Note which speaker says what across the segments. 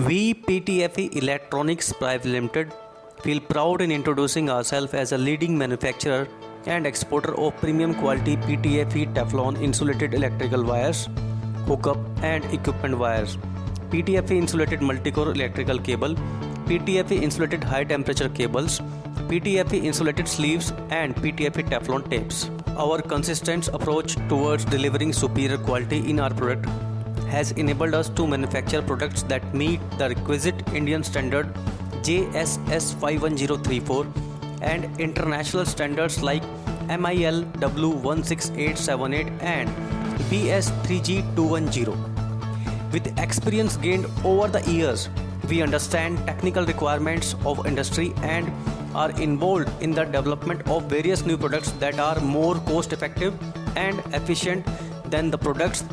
Speaker 1: We PTFE Electronics Private Limited feel proud in introducing ourselves as a leading manufacturer and exporter of premium quality PTFE Teflon insulated electrical wires, hookup and equipment wires, PTFE insulated multi-core electrical cable, PTFE insulated high temperature cables, PTFE insulated sleeves and PTFE Teflon tapes. Our consistent approach towards delivering superior quality in our product has enabled us to manufacture products that meet the requisite Indian standard JSS 51034 and international standards like MIL W16878 and BS 3G210. With experience gained over the years, we understand technical requirements of industry and are involved in the development of various new products that are more cost effective and efficient than the products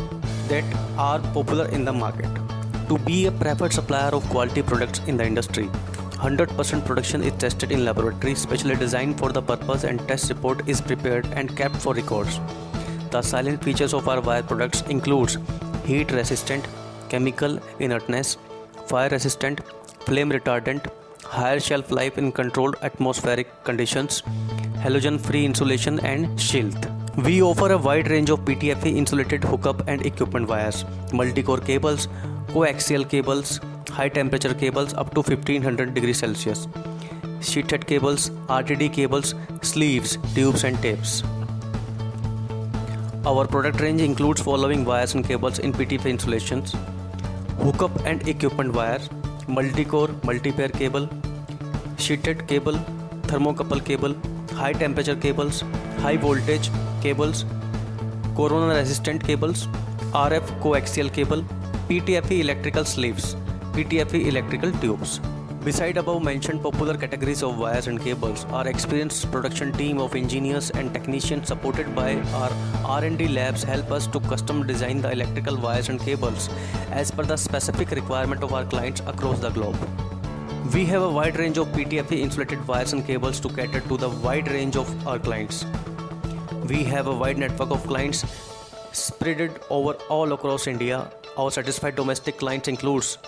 Speaker 1: that are popular in the market. To be a preferred supplier of quality products in the industry, 100% production is tested in laboratory specially designed for the purpose, and test report is prepared and kept for records. The silent features of our wire products includes heat resistant, chemical inertness, fire resistant, flame retardant, higher shelf life in controlled atmospheric conditions, halogen free insulation and shield. We offer a wide range of PTFE insulated hookup and equipment wires, multi-core cables, coaxial cables, high temperature cables up to 1500 degrees Celsius, sheeted cables, RTD cables, sleeves, tubes and tapes. Our product range includes following wires and cables in PTFE insulations: hookup and equipment wires, multi-core multi-pair cable, sheeted cable, thermocouple cable, high temperature cables, high voltage cables, corona resistant cables, RF coaxial cable, PTFE electrical sleeves, PTFE electrical tubes. Beside above mentioned popular categories of wires and cables, our experienced production team of engineers and technicians supported by our R&D labs help us to custom design the electrical wires and cables as per the specific requirement of our clients across the globe. We have a wide range of PTFE insulated wires and cables to cater to the wide range of our clients. We have a wide network of clients spread over all across India. Our satisfied domestic clients includes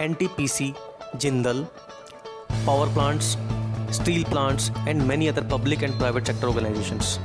Speaker 1: NTPC, Jindal, power plants, steel plants and many other public and private sector organizations.